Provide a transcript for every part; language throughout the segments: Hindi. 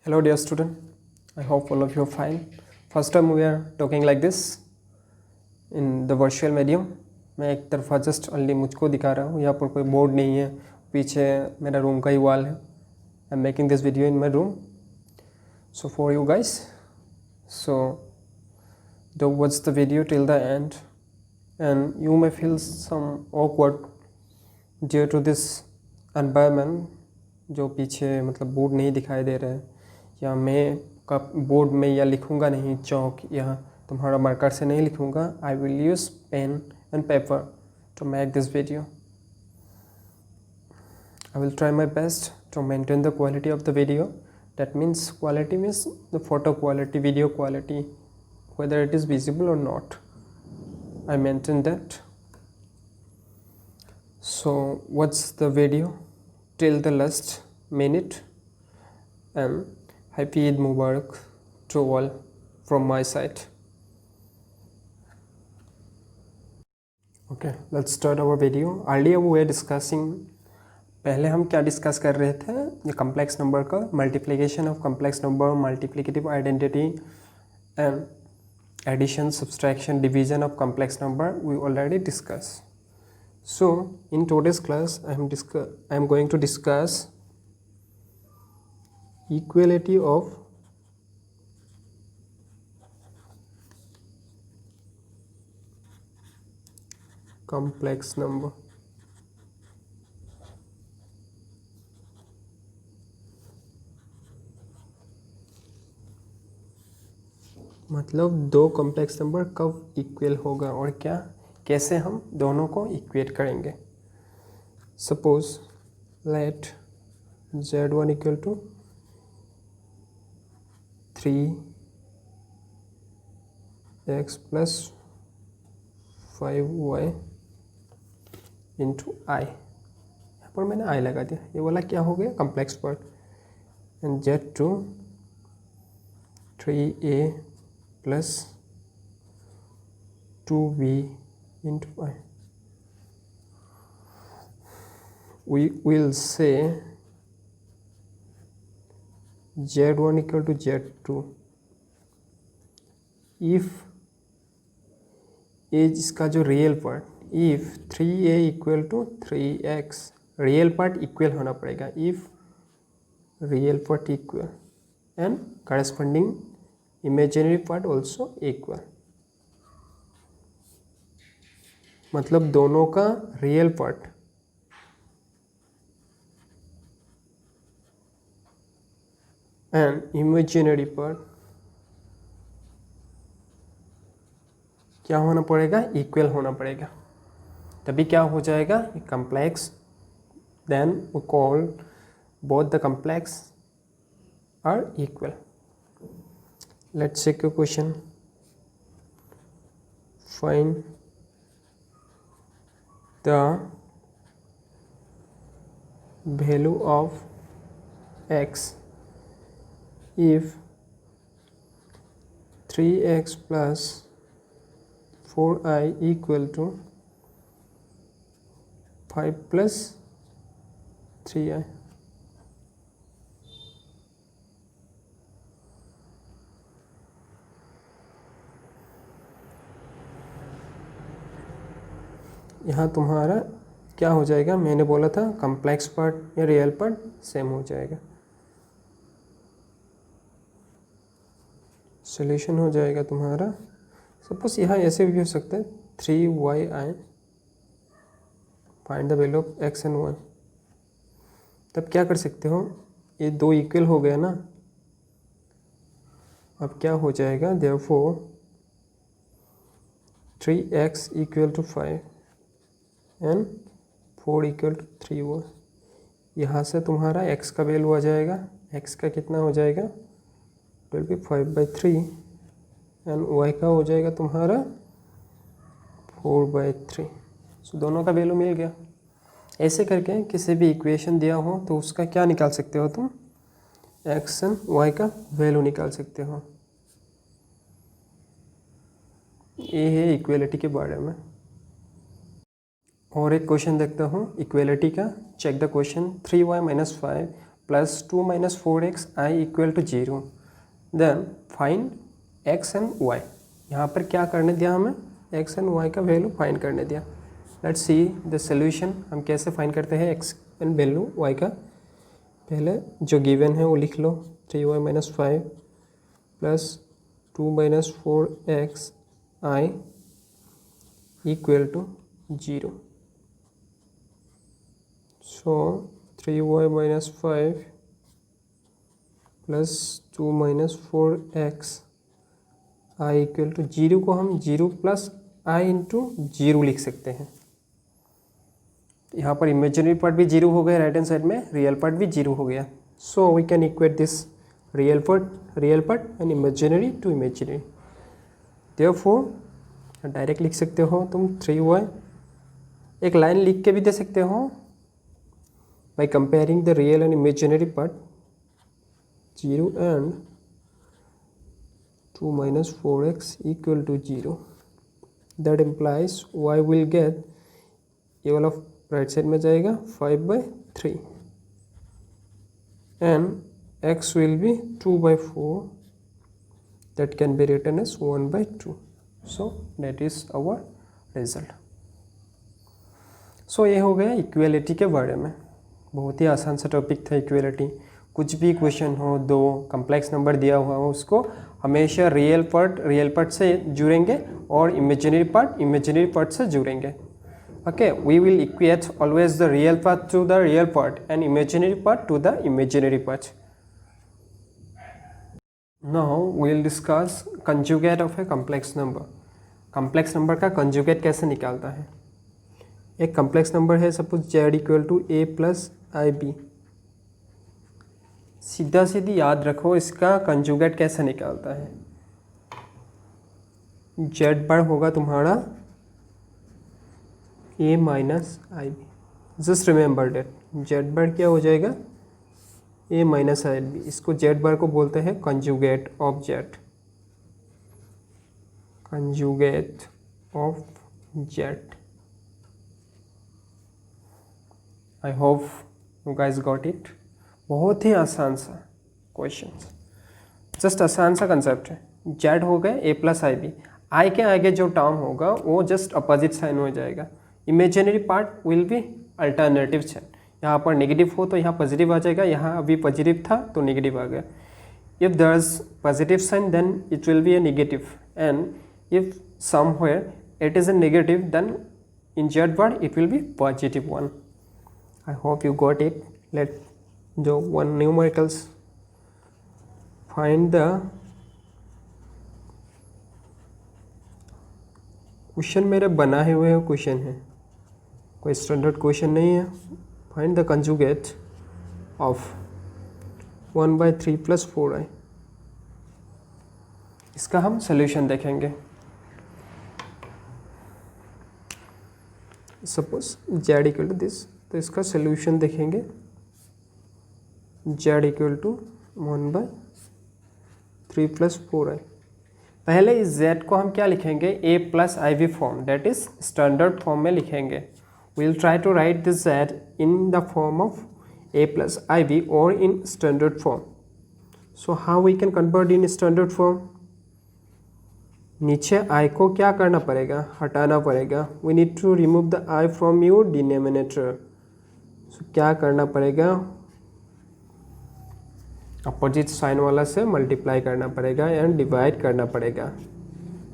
Hello dear student, I hope all of you are fine. First time we are talking like this in the virtual medium. मैं एक तरफा जस्ट ओनली मुझको दिखा रहा हूँ, यहाँ पर कोई बोर्ड नहीं है, पीछे मेरा रूम का ही वॉल है. I am making this video in my room. So for you guys, so do watch the video till the end and you may feel some awkward due to this environment. जो पीछे मतलब बोर्ड नहीं दिखाई दे रहा है, या मैं कप बोर्ड में या लिखूँगा नहीं चौक या तुम्हारा मार्कर से नहीं लिखूँगा. I will use pen and paper to make this video. I will try my best to maintain the quality of the video. That means quality means the photo quality, video quality, whether it is visible or not. I maintain that. So watch the video till the last minute and Happy Eid Mubarak to all from my side. Okay, let's start our video. Earlier we were discussing, पहले हम क्या डिस्कस कर रहे थे, ये कम्प्लेक्स नंबर का multiplication of complex number, multiplicative identity and addition, subtraction, division of complex number we already discussed. So in today's class I am going to discuss equality of complex number. मतलब दो कॉम्प्लेक्स नंबर कब इक्वल होगा और क्या कैसे हम दोनों को इक्वेट करेंगे. Suppose let z1 equal to 3x plus 5y into i. यहाँ पर मैंने आई लगा दिया, ये वाला क्या हो गया complex part. And z2 3a plus 2b into I. We will say z1 equal to z2 if इसका जो real part, if 3a equal to 3x, real part equal होना पड़ेगा. if real part equal and corresponding imaginary part also equal. मतलब दोनों का real part and imaginary part क्या होना पड़ेगा, इक्वल होना पड़ेगा. तभी क्या हो जाएगा complex. Then we call both the complex are equal. Let's check a question. Find the value of x if 3x plus 4i equal to 5 plus 3i. यहाँ तुम्हारा क्या हो जाएगा, मैंने बोला था कम्प्लेक्स पार्ट या रियल पार्ट सेम हो जाएगा. सॉल्यूशन हो जाएगा तुम्हारा. सपोज यहाँ ऐसे भी हो सकता है 3yi, find the value of x and y. तब क्या कर सकते हो, ये दो इक्वल हो गया ना. अब क्या हो जाएगा, therefore 3x equal to 5 and 4 equal to 3y. यहाँ से तुम्हारा x का वैल्यू आ जाएगा, x का कितना हो जाएगा, it will B 5/3 and y का हो जाएगा तुम्हारा 4/3. सो दोनों का वैल्यू मिल गया. ऐसे करके किसी भी इक्वेशन दिया हो तो उसका क्या निकाल सकते हो तुम, x एंड y का वैल्यू निकाल सकते हो. ये है इक्वेलिटी के बारे में. और एक क्वेश्चन देखता हूँ इक्वेलिटी का. Check the question. 3y - 5 plus 2 minus 4x i equal to 0। Then find x and y। यहाँ पर क्या करने दिया हमें, x एंड y का वैल्यू फाइंड करने दिया। Let's see the solution. हम कैसे फाइंड करते हैं x एंड वैल्यू y का। पहले जो गिवन है वो लिख लो, 3y minus 5 plus 2 minus 4x i equal to 0। So 3y minus 5 plus 2 minus 4x i equal to 0 को हम 0 प्लस i इंटू 0 लिख सकते हैं। यहाँ पर इमेजिनरी पार्ट भी 0 हो गया, राइट हैंड साइड में रियल पार्ट भी 0 हो गया। So we can equate this real part and imaginary to imaginary. Therefore direct लिख सकते हो तुम 3y, एक लाइन लिख के भी दे सकते हो by comparing the real and imaginary part, 0 and 2 minus 4x equal to 0. That implies y will get, ये वाला राइट साइड में जाएगा 5/3 and x will be 2/4, that can be written as 1/2. So that is our result. So ये हो गया इक्वेलिटी के बारे में। बहुत ही आसान सा टॉपिक था इक्वेलिटी। कुछ भी क्वेश्चन हो, दो कम्प्लेक्स नंबर दिया हुआ हो, उसको हमेशा रियल पार्ट से जुड़ेंगे और इमेजिनरी पार्ट से जुड़ेंगे। Okay, we will equate always the real part to the real part and imaginary part to the imaginary part. Now we will discuss conjugate of a complex number. Complex number का कंजुगेट कैसे निकालता है। एक कम्प्लेक्स नंबर है suppose z equal to a plus i b. सीधी याद रखो इसका कंजुगेट कैसे निकालता है। z बार होगा तुम्हारा a minus i b. Just remember that, z bar क्या हो जाएगा a माइनस आई बी। इसको z बार को बोलते हैं conjugate of z। Conjugate of z। I hope you guys got it. बहुत ही आसान सा क्वेश्चन, जस्ट आसान सा कंसेप्ट है। जेड हो गए ए प्लस आई बी, आई के आगे जो टर्म होगा वो जस्ट अपोजिट साइन हो जाएगा। Imaginary part will be alternative sign. यहाँ पर नेगेटिव हो तो यहाँ पॉजिटिव आ जाएगा, यहाँ अभी पॉजिटिव था तो नेगेटिव आ गया। If there is positive sign then it will be a negative, and if somewhere it is a negative then in z word it will be positive one. I hope you got it. Let do one numericals. Find the question मेरे बनाए हुए क्वेश्चन है, कोई स्टैंडर्ड क्वेश्चन नहीं है। Find the conjugate of 1/3 plus 4i। इसका हम सोल्यूशन देखेंगे। Suppose z equal to this, तो इसका सोल्यूशन देखेंगे। z equal to 1/3 plus 4i। पहले इस z को हम क्या लिखेंगे, a plus i b form, that is standard form में लिखेंगे। We will try to write this z in the form of a plus i b और in standard form. So how we can convert in standard form. नीचे i को क्या करना पड़ेगा, हटाना पड़ेगा। We need to remove the i from your denominator. So क्या करना पड़ेगा, अपोजिट साइन वाला से मल्टीप्लाई करना पड़ेगा एंड डिवाइड करना पड़ेगा।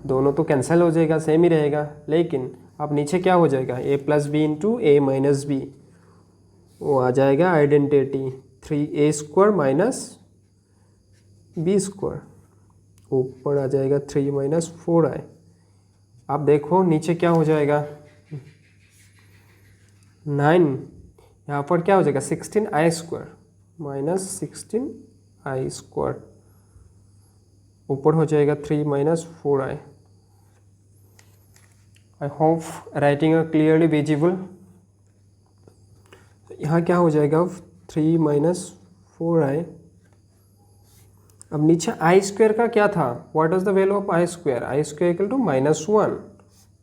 दोनों तो कैंसिल हो जाएगा, सेम ही रहेगा, लेकिन अब नीचे क्या हो जाएगा, a plus b into a minus b, वो आ जाएगा आइडेंटिटी 3a² माइनस b²। ऊपर आ जाएगा 3 माइनस 4i। अब देखो नीचे क्या हो जाएगा 9, यहाँ पर क्या हो जाएगा 16i² माइनस 16i²। ऊपर हो जाएगा 3 minus 4i। I hope writing are clearly visible. यहाँ क्या हो जाएगा 3 माइनस 4i। अब नीचे i² का क्या था, what is the value of i²? i² equal to -1।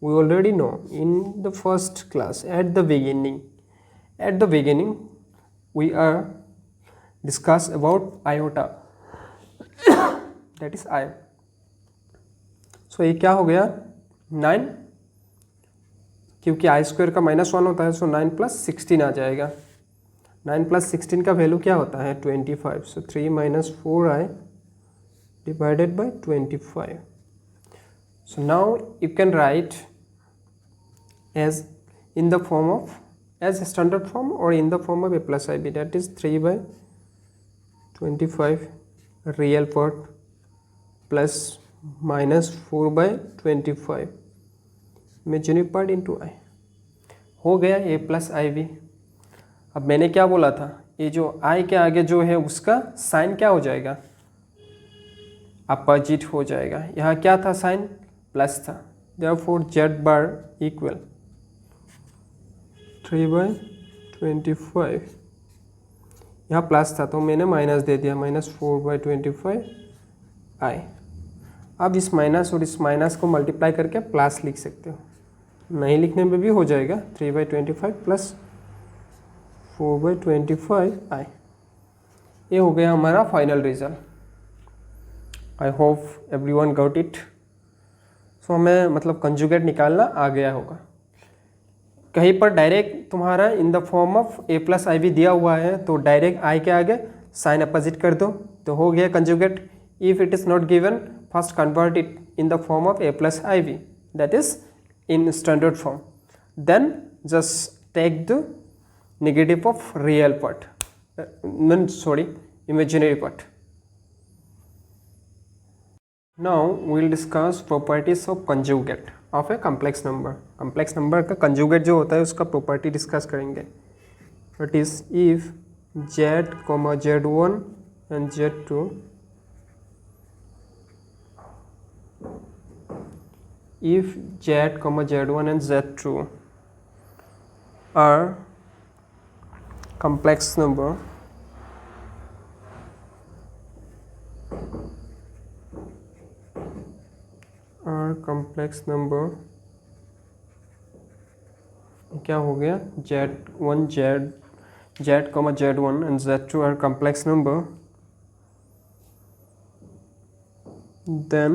We already know in the first class at the beginning we are discuss about iota that is i. So ये क्या हो गया 9, क्योंकि आई स्क्वायर का -1 होता है, सो 9 + 16 आ जाएगा। 9 + 16 का वैल्यू क्या होता है 25। सो 3 - 4i divided by 25. So now you can write as in the form of as a standard form or in the form of a plus ib, that is 3/25 real part plus -4/25 imaginary part into i। हो गया a + ib। अब मैंने क्या बोला था, ये जो i के आगे जो है उसका साइन क्या हो जाएगा, अपोजिट हो जाएगा। यहाँ क्या था साइन, प्लस था, देयरफॉर z बार इक्वल 3/25। यहाँ प्लस था तो मैंने माइनस दे दिया, -4/25 i। अब इस माइनस और इस माइनस को मल्टीप्लाई करके प्लस लिख सकते हो, नहीं लिखने में भी हो जाएगा 3/25 + 4/25 i। ये हो गया हमारा final result. I hope everyone got it. So हमें मतलब कंजुगेट निकालना आ गया होगा। कहीं पर डायरेक्ट तुम्हारा इन the form of a + ib दिया हुआ है तो डायरेक्ट i के आगे साइन अपोजिट कर दो तो हो गया conjugate. If it is not given first convert it in the form of a + ib, that is in standard form, then just take the negative of real part, imaginary part. Now we will discuss properties of conjugate of a complex number. complex number का conjugate जो होता है उसका property discuss करेंगे। That is if z, z1 and z2 if z, z1 and z2 are complex number क्या हो गया z1 z1 and z2 are complex number, then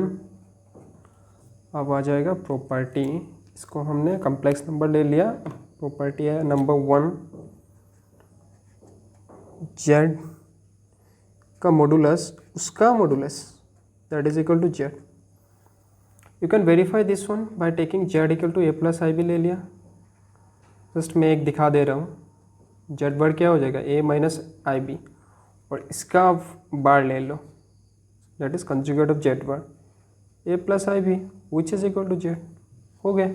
अब आ जाएगा प्रॉपर्टी। इसको हमने कम्प्लेक्स नंबर ले लिया, प्रॉपर्टी है नंबर 1, z का मॉडुलस उसका modulus that is equal to z। You can verify this one by taking z equal to a + ib ले लिया। जस्ट मैं एक दिखा दे रहा हूँ, z बार क्या हो जाएगा a - ib और इसका बार ले लो that is conjugate of z bar a + ib which is equal to z। हो गया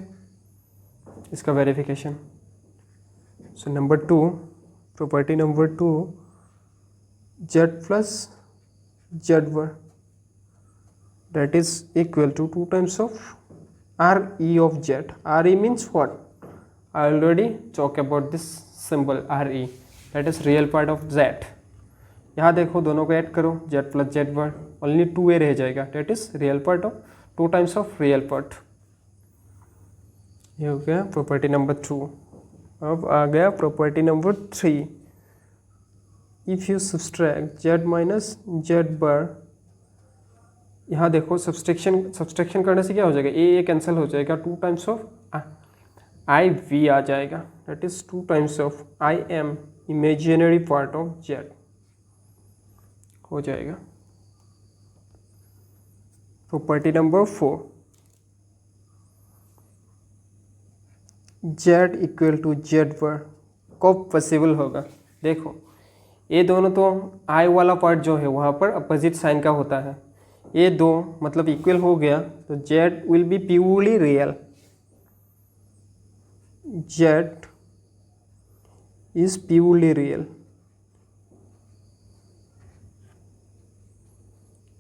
इसका वेरिफिकेशन। So number 2, property number 2, z + z bar that is equal to 2 times of re of z। re means what? I already talk about this symbol re, that is real part of z। यहाँ देखो दोनों को ऐड करो z + z बार, ओनली 2a रह जाएगा, that is real part of 2 times of real part। ये हो गया प्रॉपर्टी नंबर 2। अब आ गया property number 3, if you subtract z - z बार। यहाँ देखो सब्सट्रैक्शन करने से क्या हो जाएगा, ए कैंसिल हो जाएगा, 2 टाइम्स ऑफ आई वी आ जाएगा, that is 2 times of i m imaginary part of z हो जाएगा। Property number 4, z equal to z पर कब पॉसिबल होगा। देखो ये दोनों तो आई वाला पार्ट जो है वहाँ पर अपोजिट साइन का होता है, ये दो मतलब इक्वल हो गया तो z will be purely real, z is purely real,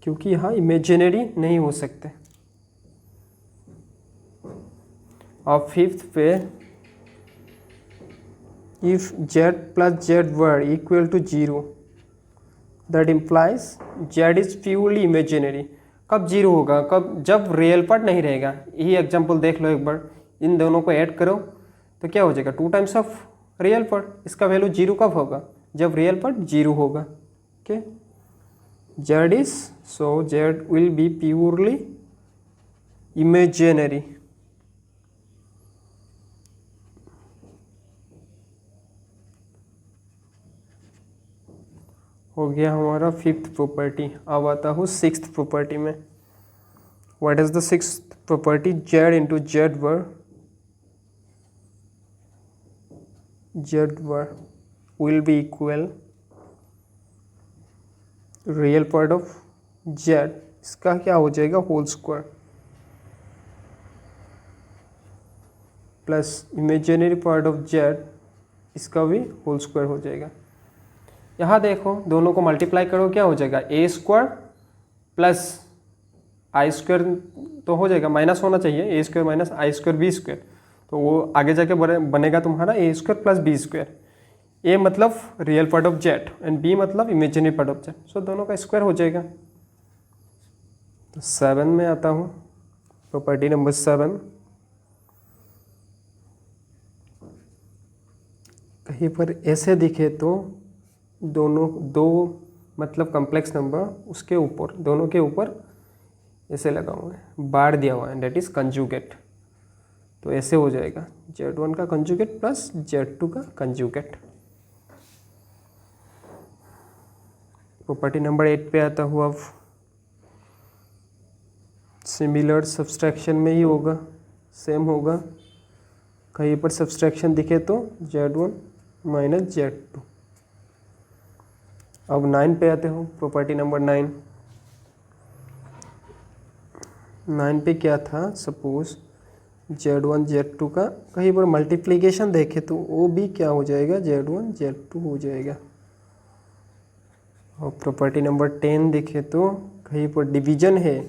क्योंकि यहाँ इमेजिनरी नहीं हो सकते। और फिफ्थ पे if z + z bar equal to 0 that implies z is purely imaginary. कब जीरो होगा, कब, जब रियल पार्ट नहीं रहेगा। यही एग्जांपल देख लो एक बार, इन दोनों को ऐड करो तो क्या हो जाएगा 2 टाइम्स ऑफ रियल पार्ट। इसका वैल्यू 0 कब होगा, जब रियल पार्ट 0 होगा। Okay, z is, so z will be purely imaginary. हो गया हमारा फिफ्थ प्रॉपर्टी। अब आता हूँ सिक्स्थ प्रॉपर्टी में। What is the sixth property? z into z bar will be equal real part of z, इसका क्या हो जाएगा? Whole square plus imaginary part of z, इसका भी होल स्क्वायर हो जाएगा। यहाँ देखो दोनों को मल्टीप्लाई करो, क्या हो जाएगा? A square plus i square तो हो जाएगा, माइनस होना चाहिए, a square minus i square b square, तो वो आगे जाके बनेगा तुम्हारा a square plus b square. A मतलब रियल पार्ट ऑफ जेड एंड बी मतलब imaginary part of z, so दोनों का स्क्वायर हो जाएगा। तो 7 में आता हूँ, प्रॉपर्टी नंबर 7। कहीं पर ऐसे दिखे तो दोनों दो मतलब कॉम्प्लेक्स नंबर उसके ऊपर, दोनों के ऊपर ऐसे लगा हुआ है, बार दिया हुआ है, डेट इज कंजुगेट। तो ऐसे हो जाएगा z1 का कंजुगेट प्लस z2 का कंजुगेट। प्रॉपर्टी नंबर 8 पे आता हुआ, अब सिमिलर सब्सट्रैक्शन में ही होगा, सेम होगा। कहीं पर सब्सट्रैक्शन दिखे तो z1 माइनस z2। अब 9 पे आते हो, प्रॉपर्टी नंबर 9। 9 पे क्या था? सपोज z1 z2 का कहीं पर मल्टीप्लिकेशन देखे तो वो भी क्या हो जाएगा? z1 z2 हो जाएगा। और प्रॉपर्टी नंबर 10 देखे तो कहीं पर डिवीजन है,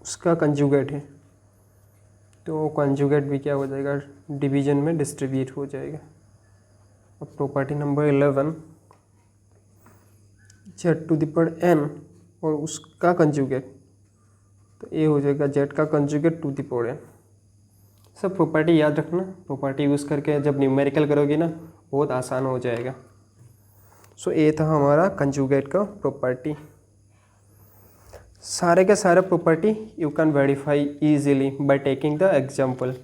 उसका कंजुगेट है, तो कंजुगेट भी क्या हो जाएगा? डिवीजन में डिस्ट्रीब्यूट हो जाएगा। अब property number 11, z to the power n और उसका कंजुगेट, तो ये हो जाएगा z का conjugate to the power n। सब प्रॉपर्टी याद रखना, प्रॉपर्टी यूज़ करके जब न्यूमेरिकल करोगे ना बहुत आसान हो जाएगा। सो ये था हमारा कंजुगेट का प्रॉपर्टी। सारे के सारे property you can verify easily by taking the example.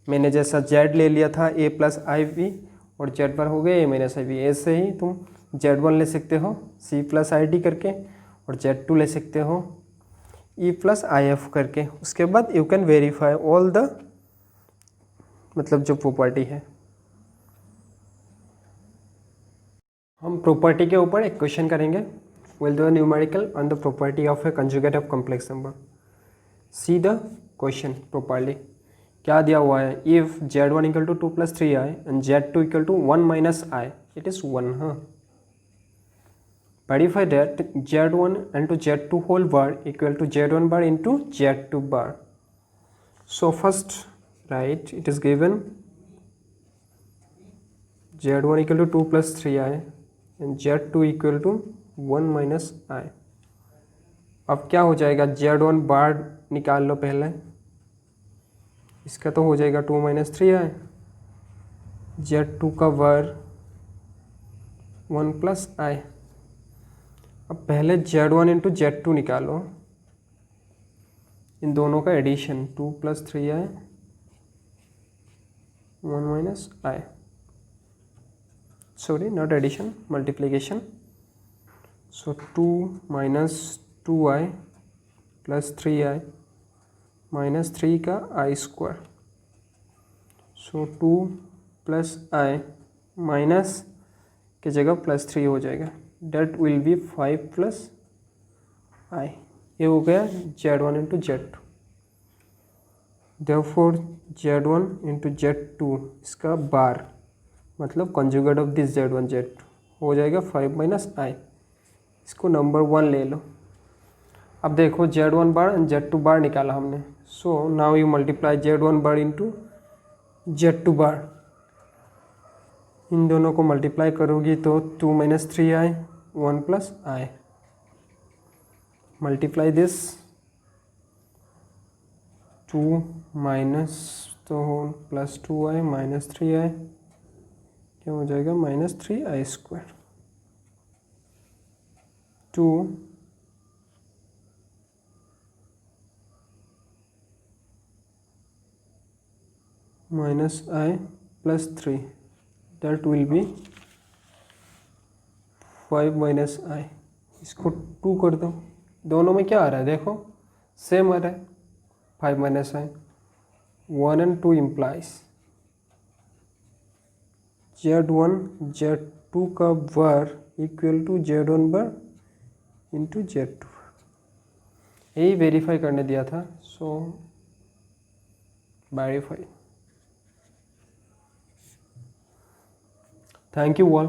मैंने जैसा z ले लिया था a प्लस आई वी और z पर हो गए a माइनस आई वी, ऐसे ही तुम z1 ले सकते हो c प्लस आई डी करके और z2 ले सकते हो e प्लस आई एफ करके। उसके बाद you can verify all the मतलब जो प्रॉपर्टी है। हम प्रॉपर्टी के ऊपर एक क्वेश्चन करेंगे। Will do numerical on the property of a conjugate of complex number. See the question properly. क्या दिया हुआ है? If z1 equal to 2 plus 3i and z2 equal to 1 minus i, it is 1। हाँ, verify that z1 into z2 whole bar equal to z1 bar into z2 bar. So first right, it is given z1 equal to 2 plus 3i and z2 equal to 1 minus i। अब क्या हो जाएगा? z1 बार निकाल लो पहले, इसका तो हो जाएगा 2 माइनस 3i, z2 का बार 1 प्लस i। अब पहले z1 इंटू z2 निकालो, इन दोनों का addition 2 plus 3i 1 minus i, sorry not addition, multiplication. So 2 minus 2i plus 3i minus 3 का i square. So 2 plus i minus की जगह प्लस 3 हो जाएगा, that will be 5 plus i. ये हो गया z1 into z2। Therefore z1 into z2 इसका बार मतलब conjugate of this z1 z2 हो जाएगा 5 माइनस आई। इसको नंबर 1 ले लो। अब देखो z1 बार एंड z2 बार निकाला हमने, so now you multiply z1 bar into z2 बार। इन दोनों को मल्टीप्लाई करोगी तो 2 minus 3i 1 plus I. Multiply this 2 minus तो प्लस 2i माइनस 3i, क्या हो जाएगा? Minus 3i square. 2 minus I plus 3, that will be 5 minus I। इसको 2 कर दो, दोनों में क्या आ रहा है देखो, सेम आ रहा है 5 minus I। 1 and 2 implies Z1 Z2 का वर्ग इक्वल टू Z1 वर्ग इंटू Z2। यही वेरीफाई करने दिया था, सो वेरीफाई। Thank you all.